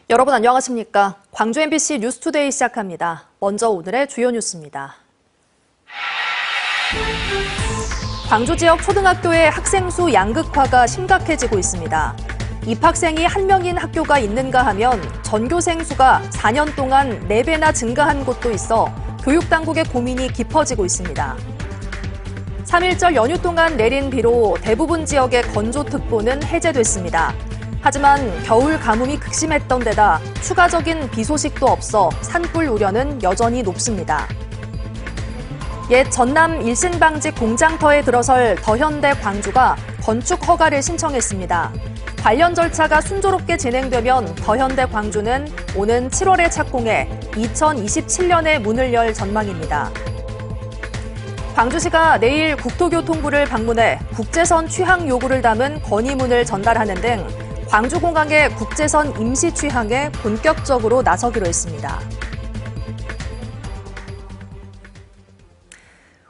여러분 안녕하십니까? 광주 MBC 뉴스투데이 시작합니다. 먼저 오늘의 주요 뉴스입니다. 광주 지역 초등학교의 학생 수 양극화가 심각해지고 있습니다. 입학생이 1명인 학교가 있는가 하면 전교생 수가 4년 동안 4배나 증가한 곳도 있어 교육당국의 고민이 깊어지고 있습니다. 3.1절 연휴 동안 내린 비로 대부분 지역의 건조특보는 해제됐습니다. 하지만 겨울 가뭄이 극심했던 데다 추가적인 비 소식도 없어 산불 우려는 여전히 높습니다. 옛 전남 일신방직 공장터에 들어설 더현대 광주가 건축 허가를 신청했습니다. 관련 절차가 순조롭게 진행되면 더현대 광주는 오는 7월에 착공해 2027년에 문을 열 전망입니다. 광주시가 내일 국토교통부를 방문해 국제선 취항 요구를 담은 건의문을 전달하는 등 광주공항의 국제선 임시 취항에 본격적으로 나서기로 했습니다.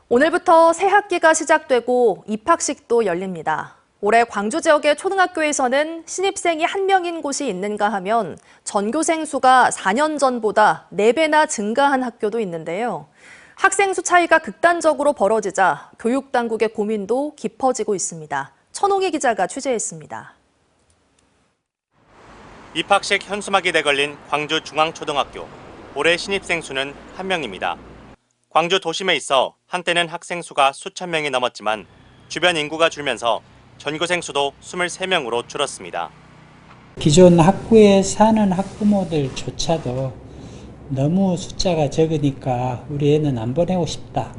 오늘부터 새 학기가 시작되고 입학식도 열립니다. 올해 광주 지역의 초등학교에서는 신입생이 1명인 곳이 있는가 하면 전교생 수가 4년 전보다 4배나 증가한 학교도 있는데요. 학생 수 차이가 극단적으로 벌어지자 교육당국의 고민도 깊어지고 있습니다. 천홍희 기자가 취재했습니다. 입학식 현수막이 내걸린 광주 중앙초등학교. 올해 신입생 수는 1명입니다. 광주 도심에 있어 한때는 학생 수가 수천 명이 넘었지만 주변 인구가 줄면서 전교생 수도 23명으로 줄었습니다. 기존 학구에 사는 학부모들조차도 너무 숫자가 적으니까 우리 애는 안 보내고 싶다.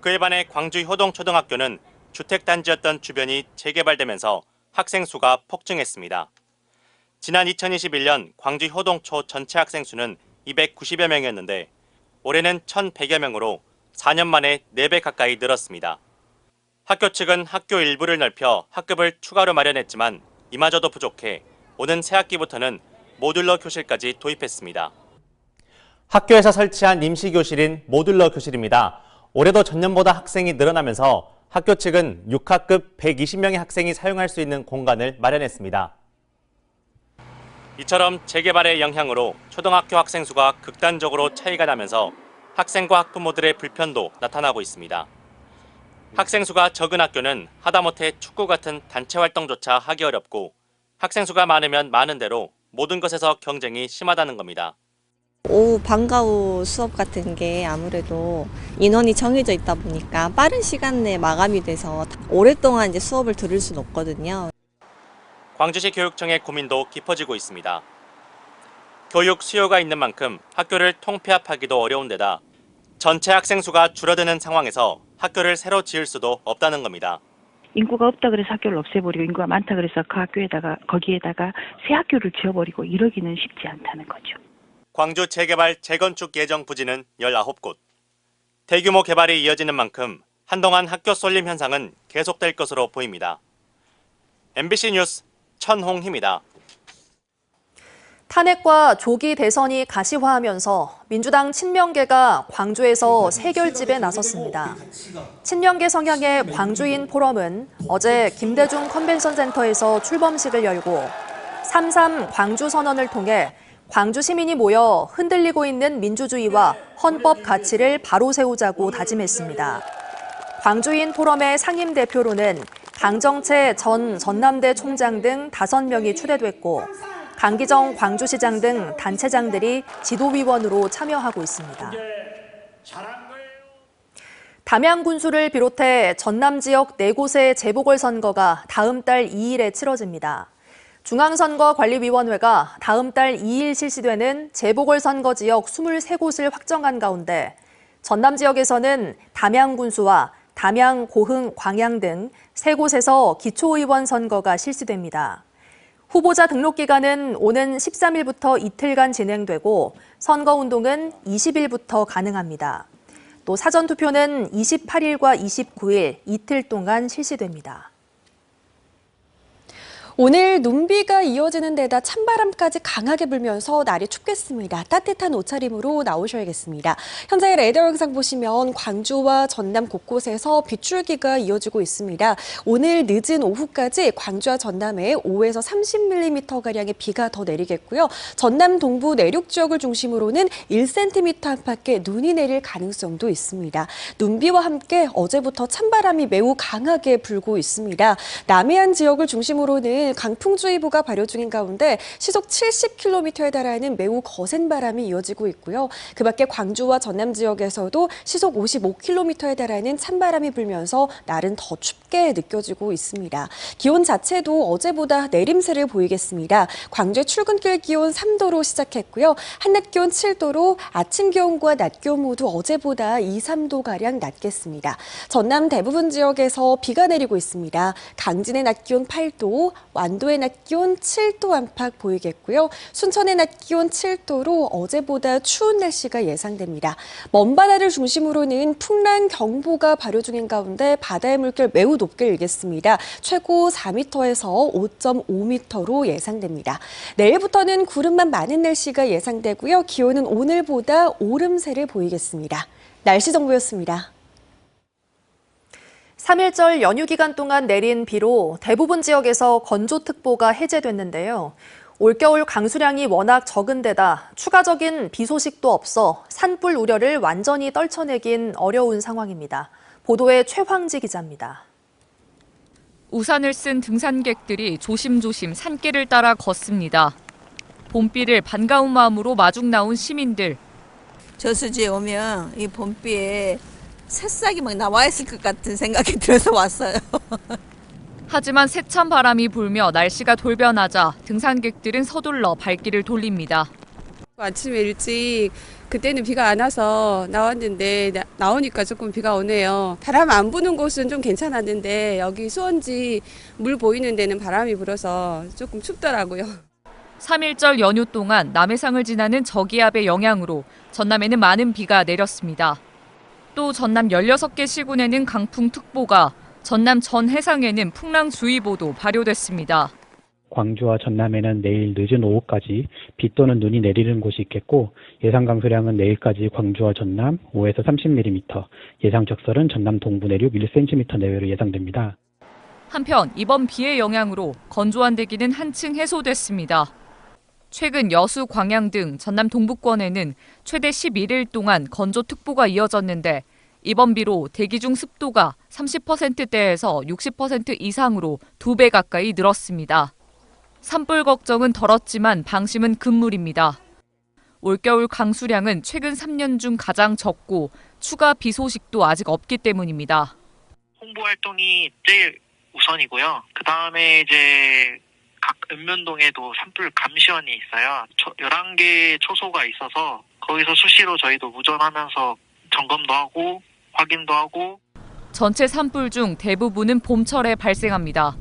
그에 반해 광주 효동초등학교는 주택단지였던 주변이 재개발되면서 학생 수가 폭증했습니다. 지난 2021년 광주 효동초 전체 학생 수는 290여 명이었는데 올해는 1,100여 명으로 4년 만에 4배 가까이 늘었습니다. 학교 측은 학교 일부를 넓혀 학급을 추가로 마련했지만 이마저도 부족해 오는 새학기부터는 모듈러 교실까지 도입했습니다. 학교에서 설치한 임시교실인 모듈러 교실입니다. 올해도 전년보다 학생이 늘어나면서 학교 측은 6학급 120명의 학생이 사용할 수 있는 공간을 마련했습니다. 이처럼 재개발의 영향으로 초등학교 학생 수가 극단적으로 차이가 나면서 학생과 학부모들의 불편도 나타나고 있습니다. 학생 수가 적은 학교는 하다못해 축구 같은 단체 활동조차 하기 어렵고 학생 수가 많으면 많은 대로 모든 것에서 경쟁이 심하다는 겁니다. 오후 방과 후 수업 같은 게 아무래도 인원이 정해져 있다 보니까 빠른 시간 내에 마감이 돼서 오랫동안 이제 수업을 들을 수는 없거든요. 광주시 교육청의 고민도 깊어지고 있습니다. 교육 수요가 있는 만큼 학교를 통폐합하기도 어려운 데다 전체 학생 수가 줄어드는 상황에서 학교를 새로 지을 수도 없다는 겁니다. 인구가 없다 그래서 학교를 없애버리고 인구가 많다 그래서 그 학교에다가 거기에다가 새 학교를 지어버리고 이러기는 쉽지 않다는 거죠. 광주 재개발 재건축 예정 부지는 19곳. 대규모 개발이 이어지는 만큼 한동안 학교 쏠림 현상은 계속될 것으로 보입니다. MBC 뉴스 천홍희입니다. 탄핵과 조기 대선이 가시화하면서 민주당 친명계가 광주에서 세결집에 나섰습니다. 친명계 성향의 광주인 포럼은 어제 김대중 컨벤션 센터에서 출범식을 열고 3.3 광주 선언을 통해 광주 시민이 모여 흔들리고 있는 민주주의와 헌법 가치를 바로 세우자고 다짐했습니다. 광주인 포럼의 상임대표로는 강정채 전 전남대 총장 등 5명이 추대됐고 강기정 광주시장 등 단체장들이 지도위원으로 참여하고 있습니다. 담양군수를 비롯해 전남 지역 4곳의 재보궐선거가 다음 달 2일에 치러집니다. 중앙선거관리위원회가 다음 달 2일 실시되는 재보궐선거 지역 23곳을 확정한 가운데 전남 지역에서는 담양군수와 담양, 고흥, 광양 등 3곳에서 기초의원 선거가 실시됩니다. 후보자 등록 기간은 오는 13일부터 이틀간 진행되고 선거운동은 20일부터 가능합니다. 또 사전투표는 28일과 29일 이틀 동안 실시됩니다. 오늘 눈비가 이어지는 데다 찬바람까지 강하게 불면서 날이 춥겠습니다. 따뜻한 옷차림으로 나오셔야겠습니다. 현재 레이더 영상 보시면 광주와 전남 곳곳에서 빗줄기가 이어지고 있습니다. 오늘 늦은 오후까지 광주와 전남에 5에서 30mm가량의 비가 더 내리겠고요. 전남 동부 내륙 지역을 중심으로는 1cm 안팎의 눈이 내릴 가능성도 있습니다. 눈비와 함께 어제부터 찬바람이 매우 강하게 불고 있습니다. 남해안 지역을 중심으로는 강풍주의보가 발효 중인 가운데 시속 70km에 달하는 매우 거센 바람이 이어지고 있고요. 그 밖에 광주와 전남 지역에서도 시속 55km에 달하는 찬바람이 불면서 날은 더 춥게 느껴지고 있습니다. 기온 자체도 어제보다 내림세를 보이겠습니다. 광주의 출근길 기온 3도로 시작했고요. 한낮 기온 7도로 아침 기온과 낮 기온 모두 어제보다 2, 3도가량 낮겠습니다. 전남 대부분 지역에서 비가 내리고 있습니다. 강진의 낮 기온 8도, 완도의 낮 기온 7도 안팎 보이겠고요. 순천의 낮 기온 7도로 어제보다 추운 날씨가 예상됩니다. 먼바다를 중심으로는 풍랑 경보가 발효 중인 가운데 바다의 물결 매우 높게 일겠습니다. 최고 4m에서 5.5m로 예상됩니다. 내일부터는 구름만 많은 날씨가 예상되고요. 기온은 오늘보다 오름세를 보이겠습니다. 날씨 정보였습니다. 3일절 연휴 기간 동안 내린 비로 대부분 지역에서 건조특보가 해제됐는데요. 올겨울 강수량이 워낙 적은 데다 추가적인 비 소식도 없어 산불 우려를 완전히 떨쳐내긴 어려운 상황입니다. 보도에 최황지 기자입니다. 우산을 쓴 등산객들이 조심조심 산길을 따라 걷습니다. 봄비를 반가운 마음으로 마중 나온 시민들. 저수지에 오면 이 봄비에 새싹이 막 나와 있을 것 같은 생각이 들어서 왔어요. 하지만 세찬 바람이 불며 날씨가 돌변하자 등산객들은 서둘러 발길을 돌립니다. 아침에 일찍 그때는 비가 안 와서 나왔는데 나오니까 조금 비가 오네요. 바람 안 부는 곳은 좀 괜찮았는데 여기 수원지 물 보이는 데는 바람이 불어서 조금 춥더라고요. 3일절 연휴 동안 남해상을 지나는 저기압의 영향으로 전남에는 많은 비가 내렸습니다. 또 전남 16개 시군에는 강풍특보가, 전남 전 해상에는 풍랑주의보도 발효됐습니다. 광주와 전남에는 내일 늦은 오후까지 비 또는 눈이 내리는 곳이 있겠고 예상 강수량은 내일까지 광주와 전남 5에서 30mm, 예상 적설은 전남 동부 내륙 1cm 내외로 예상됩니다. 한편 이번 비의 영향으로 건조한 대기는 한층 해소됐습니다. 최근 여수, 광양 등 전남 동부권에는 최대 11일 동안 건조특보가 이어졌는데 이번 비로 대기 중 습도가 30%대에서 60% 이상으로 2배 가까이 늘었습니다. 산불 걱정은 덜었지만 방심은 금물입니다. 올겨울 강수량은 최근 3년 중 가장 적고 추가 비 소식도 아직 없기 때문입니다. 홍보 활동이 제일 우선이고요. 그 다음에 이제 각 읍면동에도 산불 감시원이 있어요. 11개 초소가 있어서 거기서 수시로 저희도 무전하면서 점검도 하고 확인도 하고. 전체 산불 중 대부분은 봄철에 발생합니다.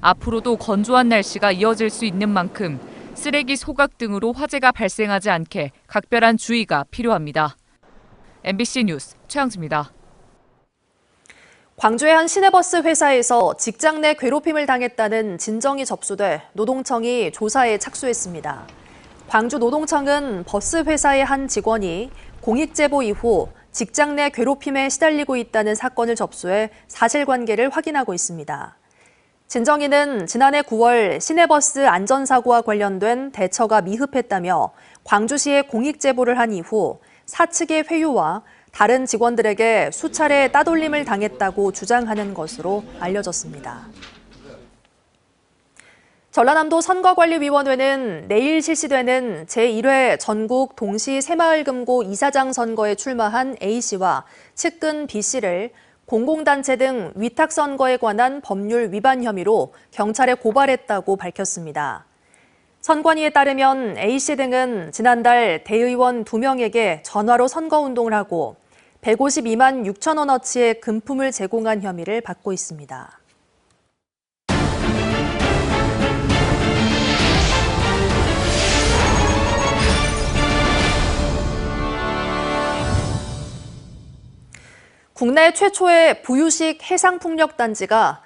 앞으로도 건조한 날씨가 이어질 수 있는 만큼 쓰레기 소각 등으로 화재가 발생하지 않게 각별한 주의가 필요합니다. MBC 뉴스 최양지입니다. 광주의 한 시내버스 회사에서 직장 내 괴롭힘을 당했다는 진정이 접수돼 노동청이 조사에 착수했습니다. 광주 노동청은 버스 회사의 한 직원이 공익제보 이후 직장 내 괴롭힘에 시달리고 있다는 사건을 접수해 사실관계를 확인하고 있습니다. 진정이는 지난해 9월 시내버스 안전사고와 관련된 대처가 미흡했다며 광주시에 공익제보를 한 이후 사측의 회유와 다른 직원들에게 수차례 따돌림을 당했다고 주장하는 것으로 알려졌습니다. 전라남도 선거관리위원회는 내일 실시되는 제1회 전국 동시 새마을금고 이사장 선거에 출마한 A씨와 측근 B씨를 공공단체 등 위탁선거에 관한 법률 위반 혐의로 경찰에 고발했다고 밝혔습니다. 선관위에 따르면 A씨 등은 지난달 대의원 2명에게 전화로 선거운동을 하고 152만 6천 원어치의 금품을 제공한 혐의를 받고 있습니다. 국내 최초의 부유식 해상풍력단지가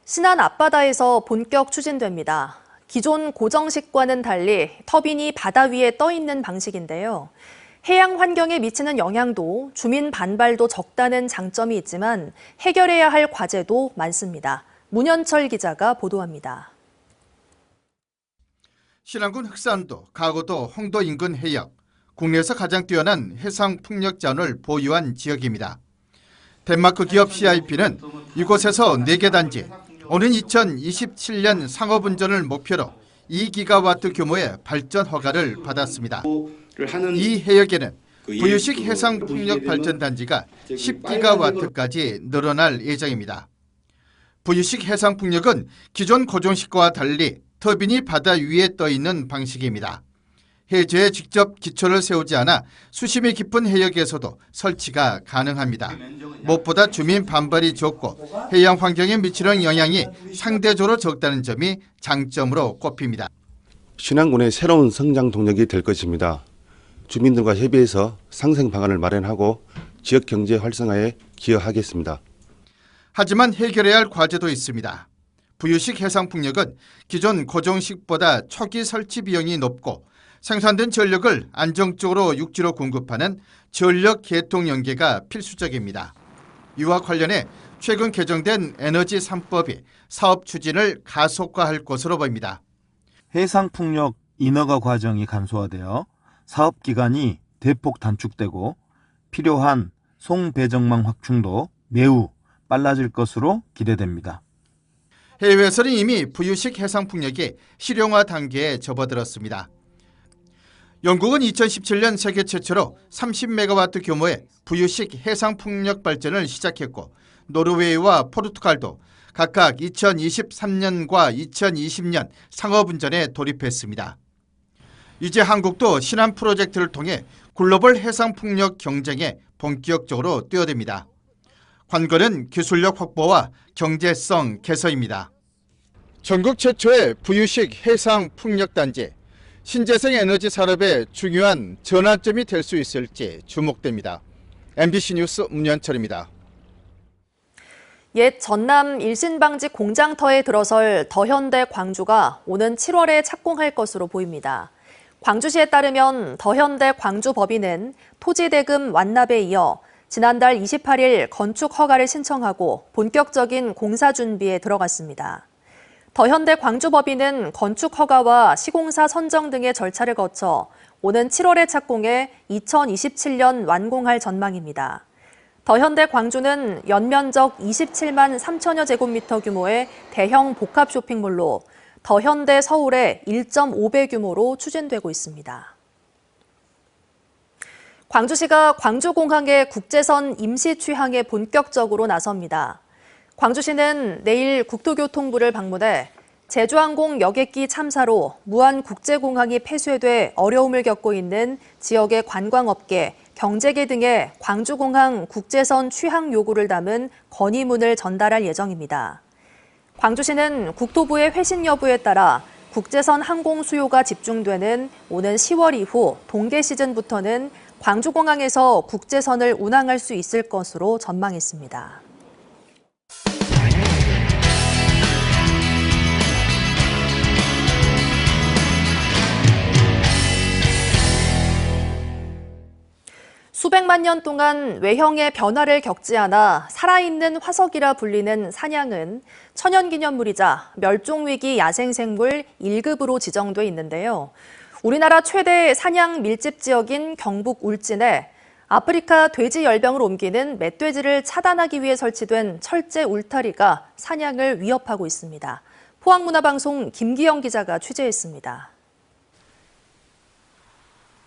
신안 앞바다에서 본격 추진됩니다. 기존 고정식과는 달리 터빈이 바다 위에 떠 있는 방식인데요. 해양 환경에 미치는 영향도 주민 반발도 적다는 장점이 있지만 해결해야 할 과제도 많습니다. 문현철 기자가 보도합니다. 신안군 흑산도, 가고도, 홍도 인근 해역, 국내에서 가장 뛰어난 해상 풍력 자원을 보유한 지역입니다. 덴마크 기업 CIP는 이곳에서 4개 단지, 오는 2027년 상업운전을 목표로 2기가와트 규모의 발전 허가를 받았습니다. 이 해역에는 부유식 해상 풍력 발전 단지가 10기가와트까지 늘어날 예정입니다. 부유식 해상 풍력은 기존 고정식과와 달리 터빈이 바다 위에 떠 있는 방식입니다. 해저에 직접 기초를 세우지 않아 수심이 깊은 해역에서도 설치가 가능합니다. 무엇보다 주민 반발이 적고 해양 환경에 미치는 영향이 상대적으로 적다는 점이 장점으로 꼽힙니다. 신안군의 새로운 성장 동력이 될 것입니다. 주민들과 협의해서 상생 방안을 마련하고 지역 경제 활성화에 기여하겠습니다. 하지만 해결해야 할 과제도 있습니다. 부유식 해상풍력은 기존 고정식보다 초기 설치 비용이 높고 생산된 전력을 안정적으로 육지로 공급하는 전력 계통 연계가 필수적입니다. 이와 관련해 최근 개정된 에너지 3법이 사업 추진을 가속화할 것으로 보입니다. 해상풍력 인허가 과정이 간소화되어 사업 기간이 대폭 단축되고 필요한 송배정망 확충도 매우 빨라질 것으로 기대됩니다. 해외에서는 이미 부유식 해상풍력이 실용화 단계에 접어들었습니다. 영국은 2017년 세계 최초로 30메가와트 규모의 부유식 해상풍력 발전을 시작했고 노르웨이와 포르투갈도 각각 2023년과 2020년 상업운전에 돌입했습니다. 이제 한국도 신안 프로젝트를 통해 글로벌 해상풍력 경쟁에 본격적으로 뛰어듭니다. 관건은 기술력 확보와 경제성 개선입니다. 전국 최초의 부유식 해상풍력단지, 신재생 에너지 산업의 중요한 전환점이 될 수 있을지 주목됩니다. MBC 뉴스 문현철입니다. 옛 전남 일신방직 공장터에 들어설 더현대 광주가 오는 7월에 착공할 것으로 보입니다. 광주시에 따르면 더현대 광주법인은 토지대금 완납에 이어 지난달 28일 건축 허가를 신청하고 본격적인 공사 준비에 들어갔습니다. 더현대 광주법인은 건축 허가와 시공사 선정 등의 절차를 거쳐 오는 7월에 착공해 2027년 완공할 전망입니다. 더현대 광주는 연면적 27만 3천여 제곱미터 규모의 대형 복합 쇼핑몰로 더현대 서울의 1.5배 규모로 추진되고 있습니다. 광주시가 광주공항의 국제선 임시 취항에 본격적으로 나섭니다. 광주시는 내일 국토교통부를 방문해 제주항공 여객기 참사로 무안국제공항이 폐쇄돼 어려움을 겪고 있는 지역의 관광업계, 경제계 등의 광주공항 국제선 취항 요구를 담은 건의문을 전달할 예정입니다. 광주시는 국토부의 회신 여부에 따라 국제선 항공 수요가 집중되는 오는 10월 이후 동계 시즌부터는 광주공항에서 국제선을 운항할 수 있을 것으로 전망했습니다. 수백만 년 동안 외형의 변화를 겪지 않아 살아있는 화석이라 불리는 산양은 천연기념물이자 멸종위기 야생생물 1급으로 지정돼 있는데요. 우리나라 최대 산양 밀집 지역인 경북 울진에 아프리카 돼지 열병을 옮기는 멧돼지를 차단하기 위해 설치된 철제 울타리가 산양을 위협하고 있습니다. 포항문화방송 김기영 기자가 취재했습니다.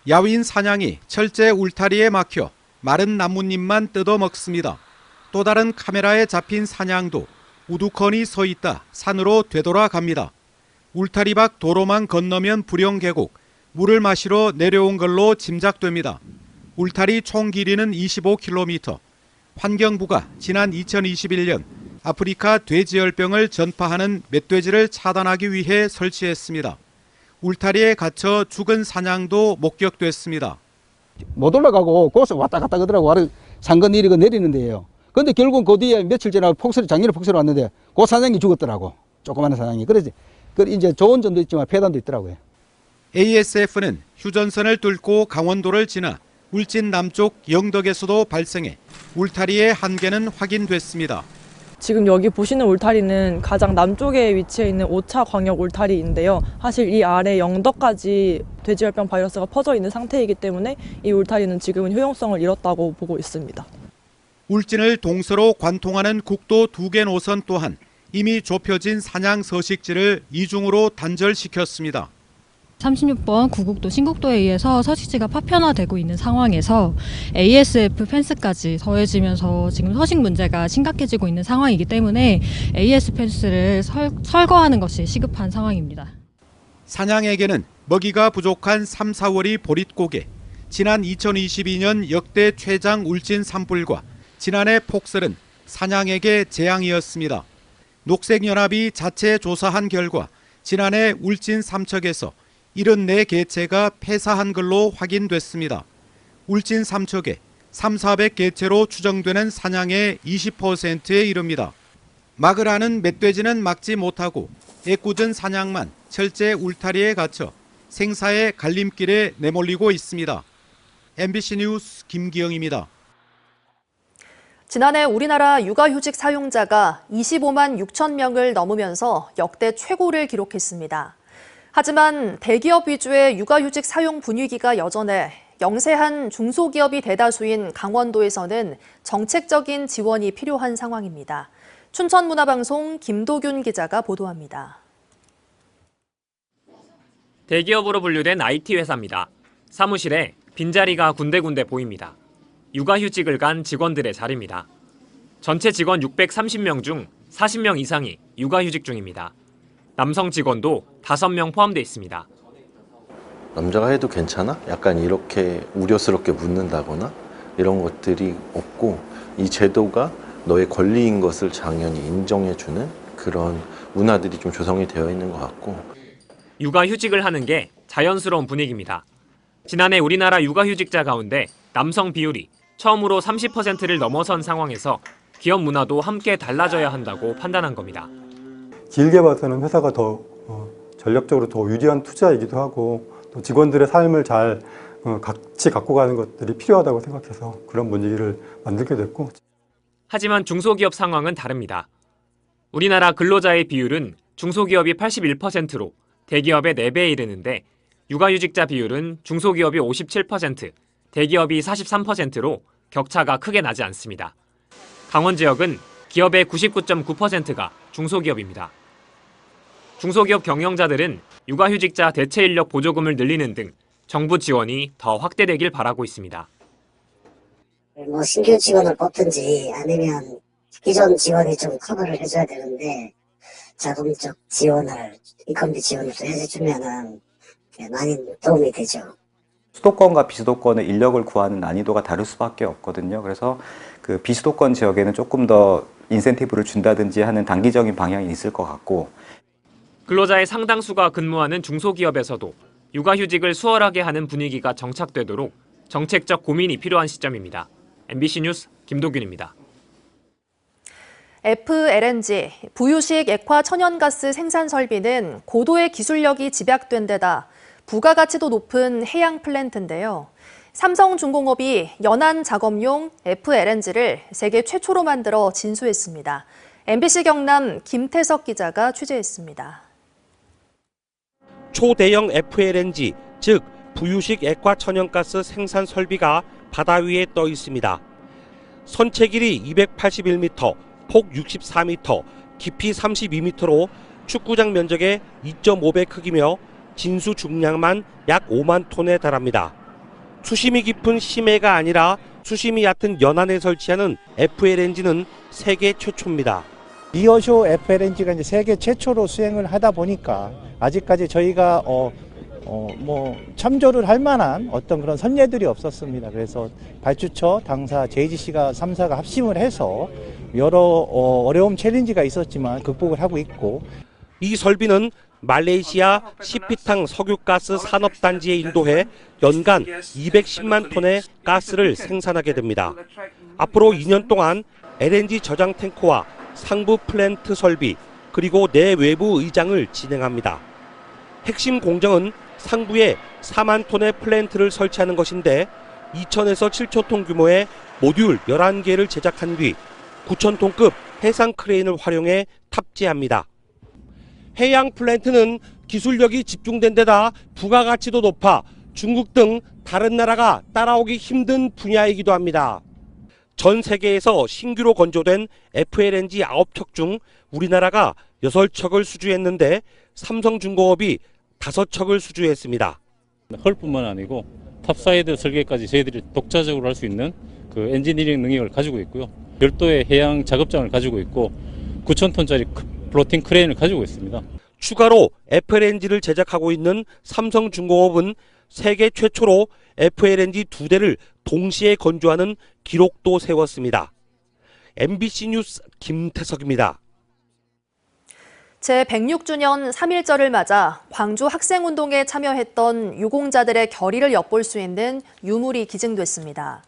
야윈 산양이 철제 울타리에 막혀 마른 나뭇잎만 뜯어먹습니다. 또 다른 카메라에 잡힌 산양도 우두커니 서 있다 산으로 되돌아갑니다. 울타리 밖 도로만 건너면 부령 계곡, 물을 마시러 내려온 걸로 짐작됩니다. 울타리 총 길이는 25km. 환경부가 지난 2021년 아프리카 돼지열병을 전파하는 멧돼지를 차단하기 위해 설치했습니다. 울타리에 갇혀 죽은 산양도 목격됐습니다. 못 올라가고 거기서 왔다 갔다 하더라고. 상건 내리고 내리는데요. 근데 결국은 그 뒤에 며칠 전에 작년에 폭설이 왔는데 그 산양이 죽었더라고. 조그마한 산양이. 그래서 이제 좋은 점도 있지만 폐단도 있더라고요. ASF는 휴전선을 뚫고 강원도를 지나 울진 남쪽 영덕에서도 발생해 울타리의 한계는 확인됐습니다. 지금 여기 보시는 울타리는 가장 남쪽에 위치해 있는 5차 광역 울타리인데요. 사실 이 아래 영덕까지 돼지열병 바이러스가 퍼져 있는 상태이기 때문에 이 울타리는 지금은 효용성을 잃었다고 보고 있습니다. 울진을 동서로 관통하는 국도 2개 노선 또한 이미 좁혀진 산양 서식지를 이중으로 단절시켰습니다. 36번 구국도 신국도에 의해서 서식지가 파편화되고 있는 상황에서 ASF 펜스까지 더해지면서 지금 서식 문제가 심각해지고 있는 상황이기 때문에 AS 펜스를 철거하는 것이 시급한 상황입니다. 산양에게는 먹이가 부족한 3, 4월이 보릿고개, 지난 2022년 역대 최장 울진 산불과 지난해 폭설은 산양에게 재앙이었습니다. 녹색연합이 자체 조사한 결과 지난해 울진 삼척에서 74개체가 폐사한 걸로 확인됐습니다. 울진 삼척에 3,400개체로 추정되는 산양의 20%에 이릅니다. 막을 하는 멧돼지는 막지 못하고 애꿎은 산양만 철제 울타리에 갇혀 생사의 갈림길에 내몰리고 있습니다. MBC 뉴스 김기영입니다. 지난해 우리나라 육아휴직 사용자가 25만 6천 명을 넘으면서 역대 최고를 기록했습니다. 하지만 대기업 위주의 육아휴직 사용 분위기가 여전해 영세한 중소기업이 대다수인 강원도에서는 정책적인 지원이 필요한 상황입니다. 춘천문화방송 김도균 기자가 보도합니다. 대기업으로 분류된 IT 회사입니다. 사무실에 빈자리가 군데군데 보입니다. 육아휴직을 간 직원들의 자리입니다. 전체 직원 630명 중 40명 이상이 육아휴직 중입니다. 남성 직원도 5명 포함되어 있습니다. 남자가 해도 괜찮아? 약간 이렇게 우려스럽게 묻는다거나 이런 것들이 없고 이 제도가 너의 권리인 것을 당연히 인정해주는 그런 문화들이 좀 조성이 되어 있는 것 같고 육아휴직을 하는 게 자연스러운 분위기입니다. 지난해 우리나라 육아휴직자 가운데 남성 비율이 처음으로 30%를 넘어선 상황에서 기업 문화도 함께 달라져야 한다고 판단한 겁니다. 길게 봐서는 회사가 더 전략적으로 더 유리한 투자이기도 하고 또 직원들의 삶을 잘 같이 갖고 가는 것들이 필요하다고 생각해서 그런 분위기를 만들게 됐고. 하지만 중소기업 상황은 다릅니다. 우리나라 근로자의 비율은 중소기업이 81%로 대기업의 4배에 이르는데 육아휴직자 비율은 중소기업이 57%, 대기업이 43%로 격차가 크게 나지 않습니다. 강원 지역은 기업의 99.9%가 중소기업입니다. 중소기업 경영자들은 육아휴직자 대체 인력 보조금을 늘리는 등 정부 지원이 더 확대되길 바라고 있습니다. 신규 직원을 뽑든지 아니면 기존 직원이 좀 커버를 해줘야 되는데 자동적 지원을, 인건비 지원을 해주면은 많이 도움이 되죠. 수도권과 비수도권의 인력을 구하는 난이도가 다를 수밖에 없거든요. 그래서 그 비수도권 지역에는 조금 더 인센티브를 준다든지 하는 단기적인 방향이 있을 것 같고. 근로자의 상당수가 근무하는 중소기업에서도 육아휴직을 수월하게 하는 분위기가 정착되도록 정책적 고민이 필요한 시점입니다. MBC 뉴스 김도균입니다. FLNG, 부유식 액화 천연가스 생산 설비는 고도의 기술력이 집약된 데다 부가가치도 높은 해양 플랜트인데요. 삼성중공업이 연안 작업용 FLNG를 세계 최초로 만들어 진수했습니다. MBC 경남 김태석 기자가 취재했습니다. 초대형 FLNG, 즉 부유식 액화 천연가스 생산 설비가 바다 위에 떠 있습니다. 선체 길이 281m, 폭 64m, 깊이 32m로 축구장 면적의 2.5배 크기며 진수 중량만 약 5만 톤에 달합니다. 수심이 깊은 심해가 아니라 수심이 얕은 연안에 설치하는 FLNG는 세계 최초입니다. 리어쇼 FLNG가 이제 세계 최초로 수행을 하다 보니까 아직까지 저희가 참조를 할 만한 어떤 그런 선례들이 없었습니다. 그래서 발주처, 당사, JGC가 3사가 합심을 해서 여러 어려움 챌린지가 있었지만 극복을 하고 있고. 이 설비는 말레이시아 시피탕 석유가스 산업단지에 인도해 연간 210만 톤의 가스를 생산하게 됩니다. 앞으로 2년 동안 LNG 저장 탱크와 상부 플랜트 설비, 그리고 내외부 의장을 진행합니다. 핵심 공정은 상부에 4만 톤의 플랜트를 설치하는 것인데 2,000에서 7천 톤 규모의 모듈 11개를 제작한 뒤 9천 톤급 해상 크레인을 활용해 탑재합니다. 해양 플랜트는 기술력이 집중된 데다 부가가치도 높아 중국 등 다른 나라가 따라오기 힘든 분야이기도 합니다. 전 세계에서 신규로 건조된 FLNG 9척 중 우리나라가 6척을 수주했는데 삼성중공업이 5척을 수주했습니다. 헐뿐만 아니고 탑사이드 설계까지 저희들이 독자적으로 할 수 있는 그 엔지니어링 능력을 가지고 있고요. 별도의 해양 작업장을 가지고 있고 9,000톤짜리 플로팅 크레인을 가지고 있습니다. 추가로 FLNG를 제작하고 있는 삼성중공업은 세계 최초로 FLNG 2대를 동시에 건조하는 기록도 세웠습니다. MBC 뉴스 김태석입니다. 제106주년 3.1절을 맞아 광주 학생운동에 참여했던 유공자들의 결의를 엿볼 수 있는 유물이 기증됐습니다.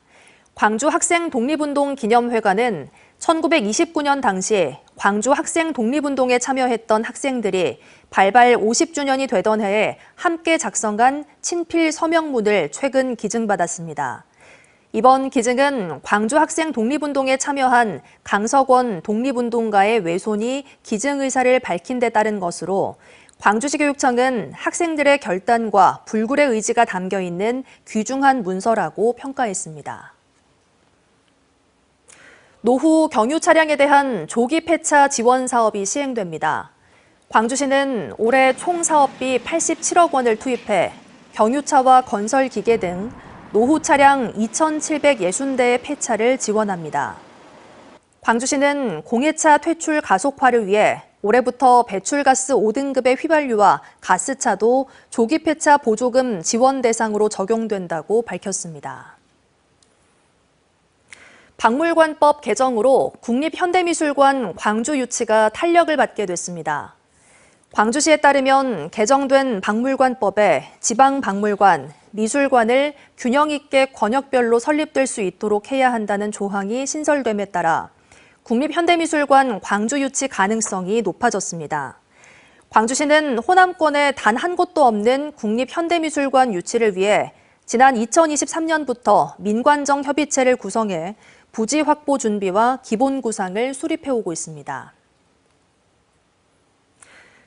광주 학생 독립운동 기념회관은 1929년 당시 광주 학생 독립운동에 참여했던 학생들이 발발 50주년이 되던 해에 함께 작성한 친필 서명문을 최근 기증받았습니다. 이번 기증은 광주 학생 독립운동에 참여한 강석원 독립운동가의 외손이 기증 의사를 밝힌 데 따른 것으로 광주시 교육청은 학생들의 결단과 불굴의 의지가 담겨 있는 귀중한 문서라고 평가했습니다. 노후 경유 차량에 대한 조기 폐차 지원 사업이 시행됩니다. 광주시는 올해 총 사업비 87억 원을 투입해 경유차와 건설기계 등 노후 차량 2,760대의 폐차를 지원합니다. 광주시는 공해차 퇴출 가속화를 위해 올해부터 배출가스 5등급의 휘발유와 가스차도 조기 폐차 보조금 지원 대상으로 적용된다고 밝혔습니다. 박물관법 개정으로 국립현대미술관 광주 유치가 탄력을 받게 됐습니다. 광주시에 따르면 개정된 박물관법에 지방박물관, 미술관을 균형 있게 권역별로 설립될 수 있도록 해야 한다는 조항이 신설됨에 따라 국립현대미술관 광주 유치 가능성이 높아졌습니다. 광주시는 호남권에 단 한 곳도 없는 국립현대미술관 유치를 위해 지난 2023년부터 민관정 협의체를 구성해 부지 확보 준비와 기본 구상을 수립해오고 있습니다.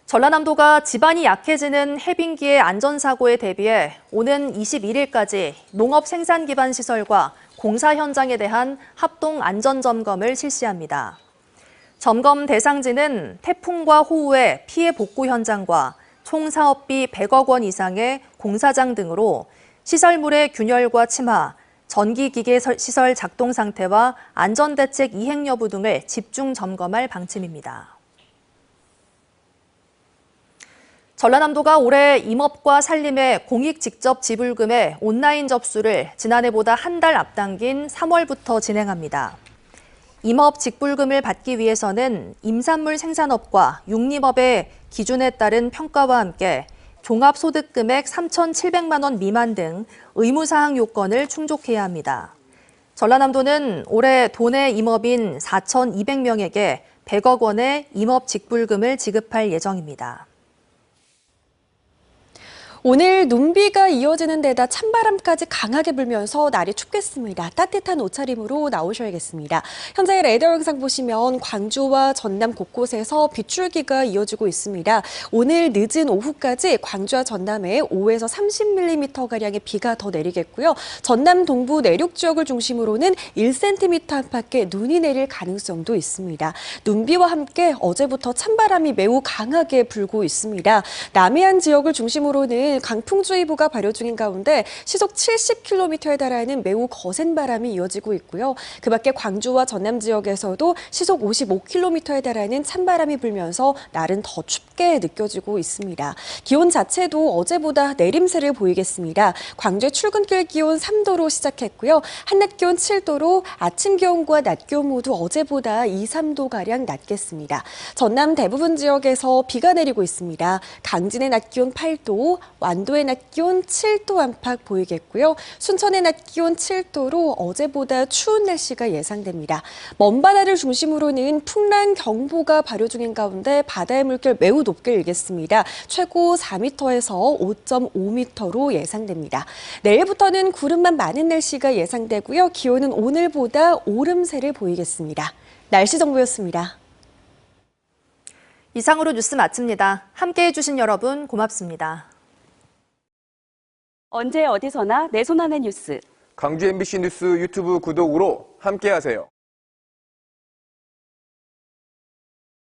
전라남도가 지반이 약해지는 해빙기의 안전사고에 대비해 오는 21일까지 농업 생산 기반 시설과 공사 현장에 대한 합동 안전점검을 실시합니다. 점검 대상지는 태풍과 호우의 피해 복구 현장과 총 사업비 100억 원 이상의 공사장 등으로 시설물의 균열과 침하, 전기기계 시설 작동 상태와 안전대책 이행 여부 등을 집중 점검할 방침입니다. 전라남도가 올해 임업과 산림의 공익 직접 지불금의 온라인 접수를 지난해보다 한 달 앞당긴 3월부터 진행합니다. 임업 직불금을 받기 위해서는 임산물 생산업과 육림업의 기준에 따른 평가와 함께 종합소득금액 3,700만 원 미만 등 의무사항 요건을 충족해야 합니다. 전라남도는 올해 도내 임업인 4,200명에게 100억 원의 임업 직불금을 지급할 예정입니다. 오늘 눈비가 이어지는 데다 찬바람까지 강하게 불면서 날이 춥겠습니다. 따뜻한 옷차림으로 나오셔야겠습니다. 현재 레이더 영상 보시면 광주와 전남 곳곳에서 빗줄기가 이어지고 있습니다. 오늘 늦은 오후까지 광주와 전남에 5에서 30mm가량의 비가 더 내리겠고요. 전남 동부 내륙 지역을 중심으로는 1cm 안팎의 눈이 내릴 가능성도 있습니다. 눈비와 함께 어제부터 찬바람이 매우 강하게 불고 있습니다. 남해안 지역을 중심으로는 강풍주의보가 발효 중인 가운데 시속 70km에 달하는 매우 거센 바람이 이어지고 있고요. 그 밖에 광주와 전남 지역에서도 시속 55km에 달하는 찬바람이 불면서 날은 더 춥게 느껴지고 있습니다. 기온 자체도 어제보다 내림세를 보이겠습니다. 광주의 출근길 기온 3도로 시작했고요. 한낮 기온 7도로 아침 기온과 낮 기온 모두 어제보다 2, 3도가량 낮겠습니다. 전남 대부분 지역에서 비가 내리고 있습니다. 강진의 낮 기온 8도, 완도의 낮 기온 7도 안팎 보이겠고요. 순천의 낮 기온 7도로 어제보다 추운 날씨가 예상됩니다. 먼바다를 중심으로는 풍랑경보가 발효 중인 가운데 바다의 물결 매우 높게 일겠습니다. 최고 4m에서 5.5m로 예상됩니다. 내일부터는 구름만 많은 날씨가 예상되고요. 기온은 오늘보다 오름세를 보이겠습니다. 날씨 정보였습니다. 이상으로 뉴스 마칩니다. 함께해 주신 여러분 고맙습니다. 언제 어디서나 내 손 안의 뉴스. 광주 MBC 뉴스 유튜브 구독으로 함께하세요.